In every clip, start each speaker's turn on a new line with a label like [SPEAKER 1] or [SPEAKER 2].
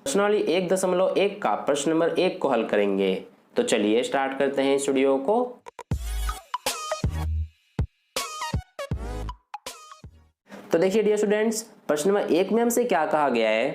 [SPEAKER 1] प्रश्नावली 1.1 का प्रश्न नंबर 1 को हल करेंगे। तो चलिए स्टार्ट करते हैं इस वीडियो को। तो देखिए डियर स्टूडेंट्स, प्रश्न नंबर 1 में हमसे क्या कहा गया है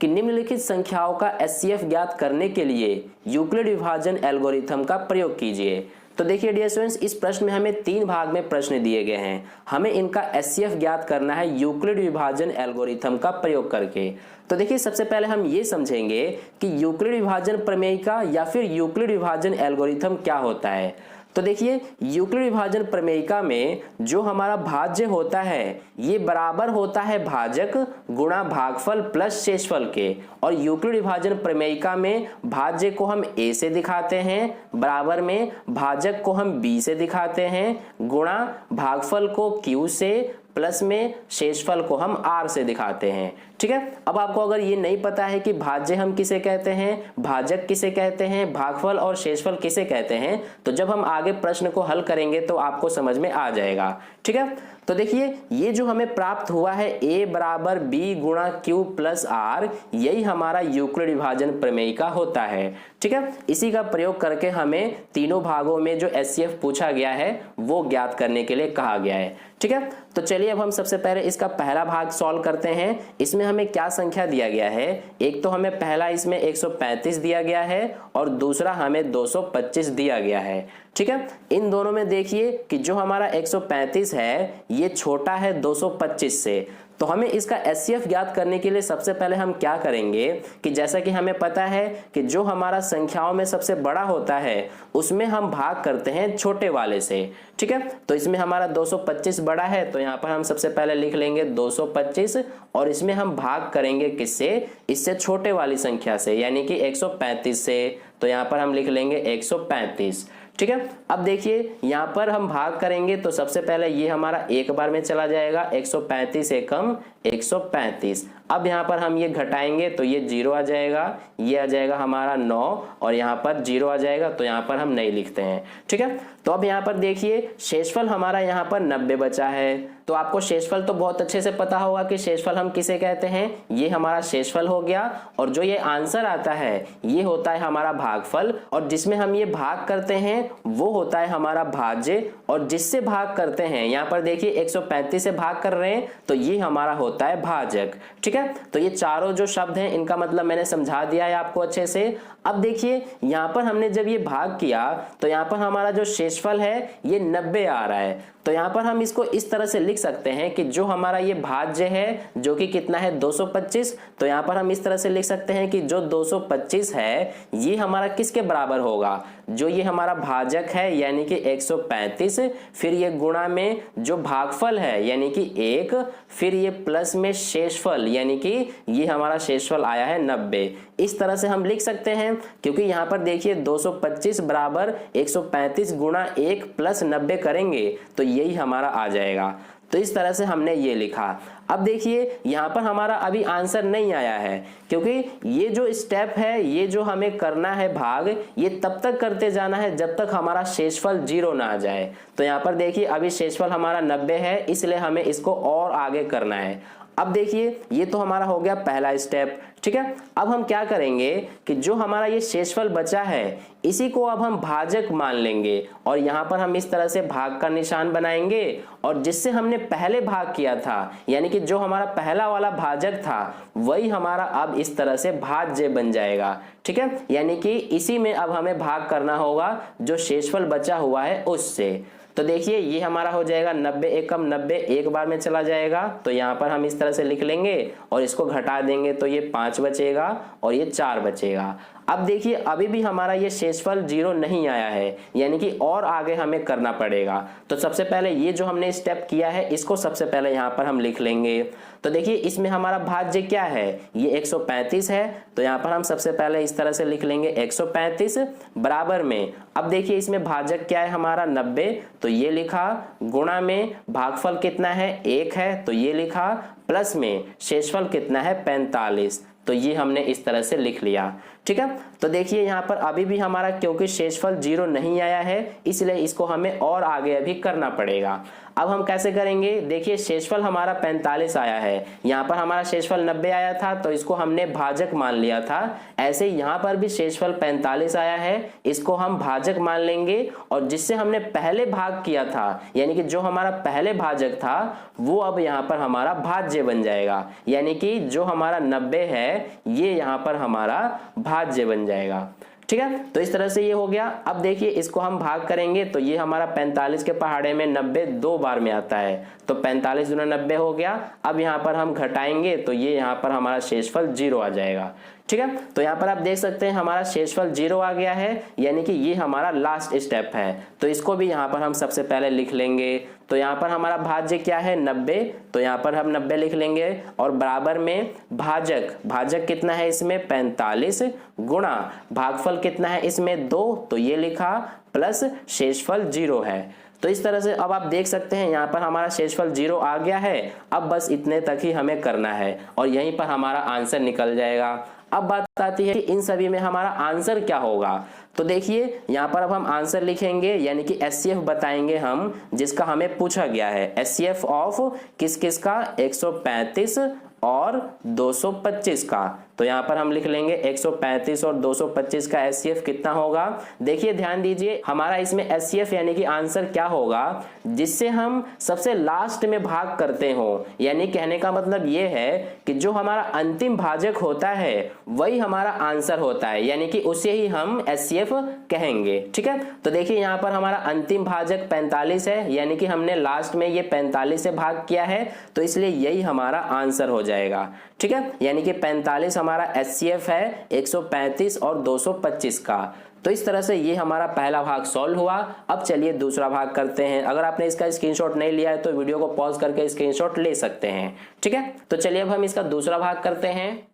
[SPEAKER 1] कि निम्नलिखित संख्याओं का एचसीएफ ज्ञात करने के लिए यूक्लिड विभाजन एल्गोरिथम का प्रयोग कीजिए। तो देखिए डियर स्टूडेंट्स, इस प्रश्न में हमें 3 भाग में प्रश्न दिए गए हैं। हमें इनका एचसीएफ ज्ञात करना है यूक्लिड विभाजन एल्गोरिथम का प्रयोग करके। तो देखिए सबसे पहले हम ये समझेंगे कि यूक्लिड विभाजन प्रमेयिका या फिर यूक्लिड विभाजन एल्गोरिथम क्या होता है। तो देखिए यूक्लिड विभाजन प्रमेयिका में जो हमारा भाज्य होता है ये बराबर होता है भाजक गुणा भागफल प्लस शेषफल के, और यूक्लिड विभाजन प्रमेयिका में भाज्य को हम a से दिखाते हैं, बराबर में भाजक को हम b से दिखाते हैं, गुणा भागफल को q से, प्लस में शेषफल को हम r से दिखाते हैं। ठीक है, अब आपको अगर ये नहीं पता है कि भाज्य हम किसे कहते हैं, भाजक किसे कहते हैं, भागफल और शेषफल किसे कहते हैं, तो जब हम आगे प्रश्न को हल करेंगे तो आपको समझ में आ जाएगा। ठीक है, तो देखिए ये जो हमें प्राप्त हुआ है a बराबर b गुणा q प्लस r, यही हमारा यूक्लिड विभाजन प्रमेयिका होता है। ठीक है, इसी का प्रयोग करके हमें तीनों भागों में जो एचसीएफ पूछा गया है वो ज्ञात करने के लिए कहा गया है। ठीक है, तो चलिए अब हम सबसे पहले इसका पहला भाग सॉल्व करते हैं। इसमें हमें क्या संख्या दिया गया है, एक तो हमें पहला इसमें 135 दिया गया है और दूसरा हमें 225 दिया गया है। ठीक है, इन दोनों में देखिए कि जो हमारा 135 है ये छोटा है 225 से, तो हमें इसका एचसीएफ ज्ञात करने के लिए सबसे पहले हम क्या करेंगे कि जैसा कि हमें पता है कि जो हमारा संख्याओं में सबसे बड़ा होता है उसमें हम भाग करते हैं छोटे वाले से। ठीक है, तो इसमें हमारा 225 बड़ा है तो यहाँ पर हम सबसे पहले लिख लेंगे 225 और इसमें हम भाग करेंगे किससे, इससे छोटे वाली संख्या से यानी कि 135 से, तो यहाँ पर हम लिख लेंगे 135। ठीक है, अब देखिए यहाँ पर हम भाग करेंगे तो सबसे पहले ये हमारा एक बार में चला जाएगा, 135 एकम 135। अब यहाँ पर हम ये घटाएंगे तो ये 0 आ जाएगा, ये आ जाएगा हमारा 9 और यहाँ पर 0 आ जाएगा, तो यहाँ पर हम नहीं लिखते हैं। ठीक है, तो अब यहाँ पर देखिए शेषफल हमारा यहाँ पर 90 बचा है। तो आपको शेषफल तो बहुत अच्छे से पता होगा कि शेषफल हम किसे कहते हैं, ये हमारा शेषफल हो गया, और जो ये आंसर आता है ये होता है हमारा भागफल, और जिसमें हम ये भाग करते हैं वो होता है हमारा भाज्य, और जिससे भाग करते हैं यहाँ पर देखिए 135 से भाग कर रहे हैं तो ये हमारा होता है भाजक। ठीक है, तो ये चारों जो शब्द हैं इनका मतलब मैंने समझा दिया है आपको अच्छे से। अब देखिए यहाँ पर हमने जब ये भाग किया तो यहाँ पर हमारा जो शेषफल है ये 90 आ रहा है, तो यहाँ पर हम इसको इस तरह से लिख सकते हैं कि जो हमारा ये भाज्य है जो कि कितना है 225, तो यहाँ पर हम इस तरह से लिख सकते हैं कि जो 225 है ये हमारा किसके बराबर होगा, जो ये हमारा भाजक है यानी कि 135, फिर ये गुणा में जो भागफल है यानी कि 1, फिर ये प्लस में शेषफल यानी कि ये हमारा शेषफल आया है 90। इस तरह से हम लिख सकते हैं क्योंकि यहाँ पर देखिए 225 बराबर 135 गुणा 1 प्लस 90 करेंगे तो यही हमारा आ जाएगा। तो इस तरह से हमने ये लिखा। अब देखिए यहाँ पर हमारा अभी आंसर नहीं आया है क्योंकि ये जो स्टेप है, ये जो हमें करना है भाग, ये तब तक करते जाना है जब तक हमारा शेषफल 0 ना आ जाए। तो यहाँ पर देखिए अभी शेषफल हमारा 90 है, इसलिए हमें इसको और आगे करना है। अब देखिए ये तो हमारा हो गया पहला स्टेप। ठीक है, अब हम क्या करेंगे कि जो हमारा ये शेषफल बचा है इसी को अब हम भाजक मान लेंगे और यहाँ पर हम इस तरह से भाग का निशान बनाएंगे, और जिससे हमने पहले भाग किया था यानी कि जो हमारा पहला वाला भाजक था वही हमारा अब इस तरह से भाज्य बन जाएगा। ठीक है, यानी कि इसी में अब हमें भाग करना होगा जो शेषफल बचा हुआ है उससे। तो देखिए ये हमारा हो जाएगा 90 एकम 90, एक बार में चला जाएगा, तो यहाँ पर हम इस तरह से लिख लेंगे और इसको घटा देंगे तो ये 5 बचेगा और ये 4 बचेगा। अब देखिए अभी भी हमारा ये शेषफल 0 नहीं आया है यानी कि और आगे हमें करना पड़ेगा। तो सबसे पहले ये जो हमने स्टेप किया है इसको सबसे पहले यहाँ पर हम लिख लेंगे। तो देखिए इसमें हमारा भाज्य क्या है, ये 135 है, तो यहाँ पर हम सबसे पहले इस तरह से लिख लेंगे 135 बराबर में, अब देखिए इसमें भाजक क्या है हमारा 90, तो ये लिखा, गुणा में भागफल कितना है 1 है तो ये लिखा, प्लस में शेषफल कितना है 45, तो ये हमने इस तरह से लिख लिया। ठीक है, तो देखिए यहाँ पर अभी भी हमारा क्योंकि शेषफल 0 नहीं आया है इसलिए इसको हमें और आगे अभी करना पड़ेगा। अब हम कैसे करेंगे, देखिए शेषफल हमारा 45 आया है, यहाँ पर हमारा शेषफल 90 आया था तो इसको हमने भाजक मान लिया था। ऐसे यहाँ पर भी शेषफल 45 आया है, इसको हम भाजक मान लेंगे और जिससे हमने पहले भाग किया था यानी कि जो हमारा पहले भाजक था वो अब यहाँ पर हमारा भाज्य बन जाएगा, यानी कि जो हमारा 90 है ये यहाँ पर हमारा भाज्य बन जाएगा। ठीक है, तो इस तरह से ये हो गया। अब देखिए इसको हम भाग करेंगे तो ये हमारा 45 के पहाड़े में 90 दो बार में आता है तो 45 गुना 90 हो गया। अब यहाँ पर हम घटाएंगे तो ये यहाँ पर हमारा शेषफल 0 आ जाएगा। ठीक है, तो यहाँ पर आप देख सकते हैं हमारा शेषफल 0 आ गया है, यानी कि ये हमारा लास्ट स्टेप है। तो इसको भी यहाँ पर हम सबसे पहले लिख लेंगे। तो यहाँ पर हमारा भाज्य क्या है 90, तो यहाँ पर हम 90 लिख लेंगे और बराबर में भाजक कितना है इसमें 45 गुणा भागफल कितना है इसमें 2, तो ये लिखा प्लस शेषफल 0 है। तो इस तरह से अब आप देख सकते हैं यहाँ पर हमारा शेषफल 0 आ गया है। अब बस इतने तक ही हमें करना है और यहीं पर हमारा आंसर निकल जाएगा। अब बात आती है कि इन सभी में हमारा आंसर क्या होगा। तो देखिए यहाँ पर अब हम आंसर लिखेंगे यानी कि एचसीएफ बताएंगे हम, जिसका हमें पूछा गया है। एचसीएफ ऑफ किस किस का 135 और 225 का। तो यहाँ पर हम लिख लेंगे 135 और 225 का एचसीएफ कितना होगा। देखिए ध्यान दीजिए हमारा इसमें एचसीएफ यानी कि आंसर क्या होगा, जिससे हम सबसे लास्ट में भाग करते हो, यानी कहने का मतलब ये है कि जो हमारा अंतिम भाजक होता है वही हमारा आंसर होता है, यानी कि उसे ही हम एचसीएफ कहेंगे। ठीक है, तो देखिए यहाँ पर हमारा अंतिम भाजक 45 है, यानी कि हमने लास्ट में ये 45 से भाग किया है तो इसलिए यही हमारा आंसर हो जाएगा। ठीक है, यानी कि 45 हमारा एचसीएफ है 135 और 225 का। तो इस तरह से ये हमारा पहला भाग सॉल्व हुआ। अब चलिए दूसरा भाग करते हैं। अगर आपने इसका स्क्रीनशॉट नहीं लिया है तो वीडियो को पॉज करके स्क्रीनशॉट ले सकते हैं। ठीक है, तो चलिए अब हम इसका दूसरा भाग करते हैं।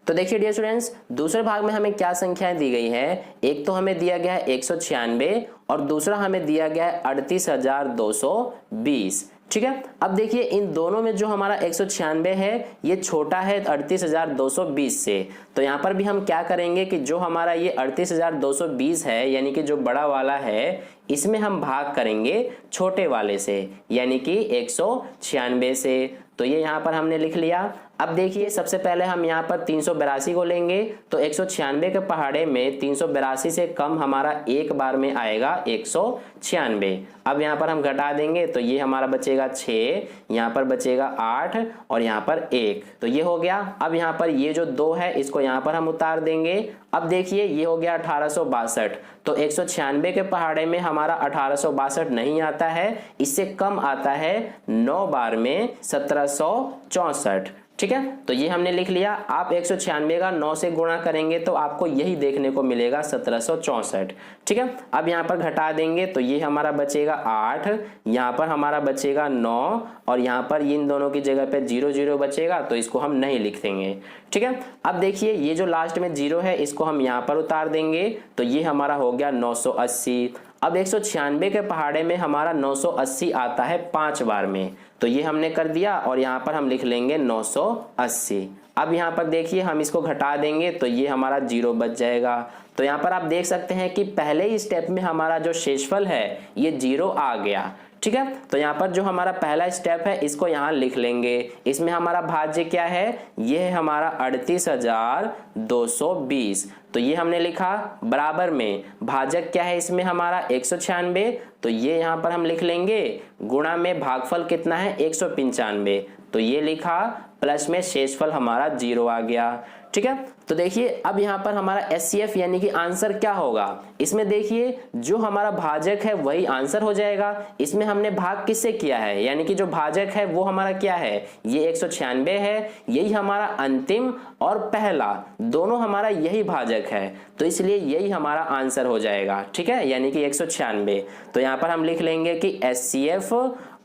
[SPEAKER 1] तो देखिए डियर स्टूडेंट्स, दूसरे भाग में हमें क्या संख्याएं दी गई है। एक तो हमें दिया गया है 196 और दूसरा हमें दिया गया है 38,220। ठीक है, अब देखिए इन दोनों में जो हमारा 196 है ये छोटा है 38,220 से। तो यहाँ पर भी हम क्या करेंगे कि जो हमारा ये 38,220 है यानी कि जो बड़ा वाला है इसमें हम भाग करेंगे छोटे वाले से यानी कि 196 से। तो ये यहाँ पर हमने लिख लिया। अब देखिए सबसे पहले हम यहाँ पर 382 को लेंगे तो 196 के पहाड़े में 382 से कम हमारा एक बार में आएगा 196। अब यहाँ पर हम घटा देंगे तो ये हमारा बचेगा 6, यहाँ पर बचेगा 8 और यहाँ पर 1, तो ये हो गया। अब यहाँ पर ये जो 2 है इसको यहाँ पर हम उतार देंगे। अब देखिए ये हो गया 1862। तो 196 के पहाड़े में हमारा 1862 नहीं आता है, इससे कम आता है 9 बार में 1764। ठीक है, तो ये हमने लिख लिया। आप 196 का 9 से गुणा करेंगे तो आपको यही देखने को मिलेगा 1764। ठीक है, अब यहाँ पर घटा देंगे तो ये हमारा बचेगा 8, यहाँ पर हमारा बचेगा 9 और यहाँ पर इन दोनों की जगह पे 0 0 बचेगा तो इसको हम नहीं लिख देंगे। ठीक है, अब देखिए ये जो लास्ट में 0 है इसको हम यहाँ पर उतार देंगे तो ये हमारा हो गया 980। अब 196 के पहाड़े में हमारा 980 आता है 5 बार में, तो ये हमने कर दिया और यहाँ पर हम लिख लेंगे 980। अब यहाँ पर देखिए हम इसको घटा देंगे तो ये हमारा 0 बच जाएगा। तो यहाँ पर आप देख सकते हैं कि पहले ही स्टेप में हमारा जो शेषफल है ये 0 आ गया। ठीक है, तो यहाँ पर जो हमारा पहला स्टेप है इसको यहाँ लिख लेंगे। इसमें हमारा भाज्य क्या है, ये है हमारा 38,220। तो ये हमने लिखा। बराबर में भाजक क्या है इसमें हमारा 196, तो ये यहाँ पर हम लिख लेंगे। गुणा में भागफल कितना है 195, तो ये लिखा। प्लस में शेषफल हमारा 0 आ गया। ठीक है, तो देखिए अब यहाँ पर हमारा एचसीएफ यानी कि आंसर क्या होगा। इसमें देखिए जो हमारा भाजक है वही आंसर हो जाएगा। इसमें हमने भाग किससे किया है, यानी कि जो भाजक है वो हमारा क्या है, ये 196 है, यही हमारा अंतिम और पहला दोनों हमारा यही भाजक है, तो इसलिए यही हमारा आंसर हो जाएगा। ठीक है, यानी कि 196। तो यहाँ पर हम लिख लेंगे कि एचसीएफ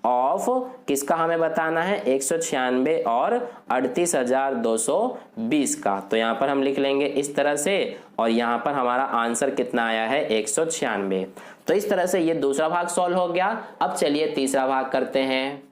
[SPEAKER 1] ऑफ किसका हमें बताना है 196 और 38,220 का। तो यहाँ पर हम लिख लेंगे इस तरह से और यहाँ पर हमारा आंसर कितना आया है 196। तो इस तरह से ये दूसरा भाग सॉल्व हो गया। अब चलिए तीसरा भाग करते हैं।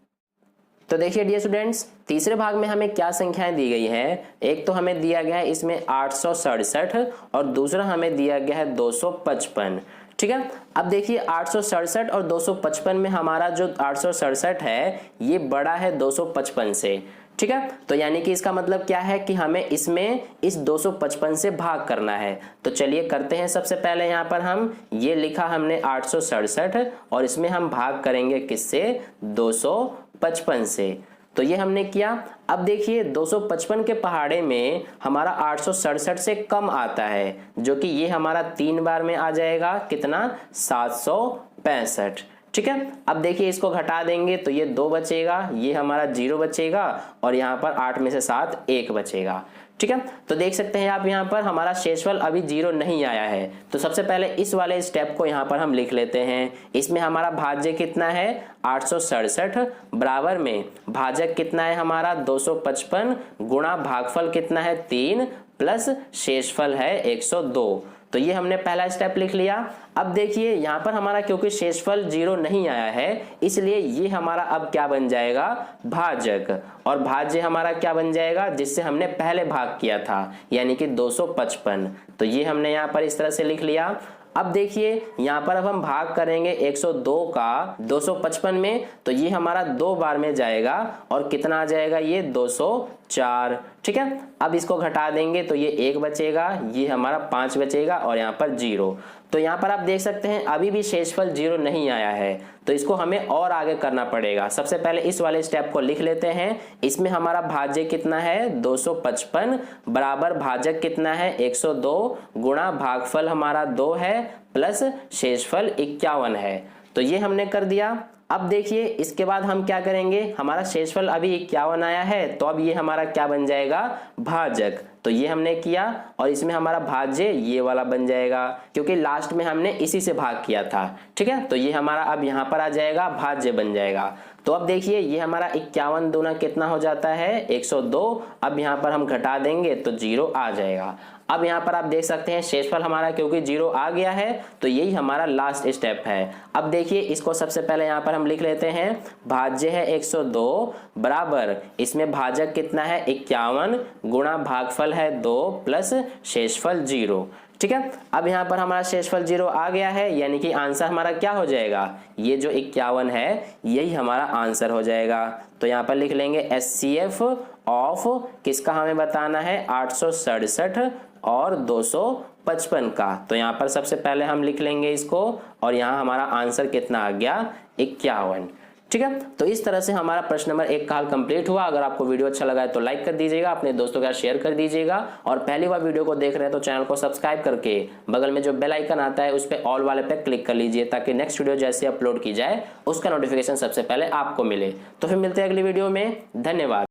[SPEAKER 1] तो देखिए डियर स्टूडेंट्स, तीसरे भाग में हमें क्या संख्याएं दी गई है। एक तो हमें दिया गया है इसमें 867 और दूसरा हमें दिया गया है 255। ठीक है। अब देखिए 867 और 255 में हमारा जो 867 है ये बड़ा है 255 से, ठीक है। तो यानी कि इसका मतलब क्या है कि हमें इसमें इस 255 से भाग करना है। तो चलिए करते हैं। सबसे पहले यहाँ पर हम ये लिखा हमने 867 और इसमें हम भाग करेंगे किससे, 255 से। तो ये हमने किया। अब देखिए 255 के पहाड़े में हमारा 867 से कम आता है, जो कि ये हमारा 3 बार में आ जाएगा, कितना, 765, ठीक है। अब देखिए इसको घटा देंगे तो ये 2 बचेगा, ये हमारा 0 बचेगा और यहाँ पर 8 में से 7 1 बचेगा, ठीक है। तो देख सकते हैं आप यहाँ पर हमारा शेषफल अभी 0 नहीं आया है। तो सबसे पहले इस वाले स्टेप को यहाँ पर हम लिख लेते हैं। इसमें हमारा भाज्य कितना है, 867 बराबर में भाजक कितना है हमारा 255 गुणा भागफल कितना है 3 प्लस शेषफल है 102। तो ये हमने पहला स्टेप लिख लिया। अब देखिए यहाँ पर हमारा क्योंकि शेषफल 0 नहीं आया है, इसलिए ये हमारा अब क्या बन जाएगा, भाजक, और भाज्य हमारा क्या बन जाएगा, जिससे हमने पहले भाग किया था, यानी कि 255। तो ये हमने यहाँ पर इस तरह से लिख लिया। अब देखिए यहाँ पर अब हम भाग करेंगे 102 का 255 में, तो ये हमारा 2 बार में जाएगा और कितना आ जाएगा, ये 204, ठीक है। अब इसको घटा देंगे तो ये 1 बचेगा, ये हमारा 5 बचेगा और यहाँ पर 0। तो यहाँ पर आप देख सकते हैं अभी भी शेषफल 0 नहीं आया है, तो इसको हमें और आगे करना पड़ेगा। सबसे पहले इस वाले स्टेप को लिख लेते हैं। इसमें हमारा भाज्य कितना है 255 बराबर भाजक कितना है 102 गुणा भागफल हमारा 2 है प्लस शेषफल 51 है। तो ये हमने कर दिया। अब देखिए इसके बाद हम क्या करेंगे, हमारा शेषफल अभी 51 आया है, तो अब ये हमारा क्या बन जाएगा, भाजक। तो ये हमने किया और इसमें हमारा भाज्य ये वाला बन जाएगा, क्योंकि लास्ट में हमने इसी से भाग किया था, ठीक है। तो ये हमारा अब यहाँ पर आ जाएगा, भाज्य बन जाएगा। तो अब देखिए ये हमारा 51 दूना कितना हो जाता है 102। अब यहाँ पर हम घटा देंगे तो 0 आ जाएगा। अब यहाँ पर आप देख सकते हैं शेषफल हमारा क्योंकि 0 आ गया है, तो यही हमारा लास्ट स्टेप है। अब देखिए इसको सबसे पहले यहाँ पर हम लिख लेते हैं, भाज्य है 102 बराबर इसमें भाजक कितना है 51 गुणा भागफल है 2 प्लस शेषफल 0, ठीक है। अब यहाँ पर हमारा शेषफल 0 आ गया है, यानी कि आंसर हमारा क्या हो जाएगा, ये जो 51 है यही हमारा आंसर हो जाएगा। तो यहाँ पर लिख लेंगे HCF ऑफ किसका हमें बताना है 867 और 255 का। तो यहाँ पर सबसे पहले हम लिख लेंगे इसको और यहाँ हमारा आंसर कितना आ गया 51, ठीक है। तो इस तरह से हमारा प्रश्न नंबर 1 का हल कंप्लीट हुआ। अगर आपको वीडियो अच्छा लगा है तो लाइक कर दीजिएगा, अपने दोस्तों के साथ शेयर कर दीजिएगा और पहली बार वीडियो को देख रहे हैं तो चैनल को सब्सक्राइब करके बगल में जो बेल आइकन आता है उस पर ऑल वाले पे क्लिक कर लीजिए, ताकि नेक्स्ट वीडियो जैसे अपलोड की जाए उसका नोटिफिकेशन सबसे पहले आपको मिले। तो फिर मिलते हैं अगली वीडियो में, धन्यवाद।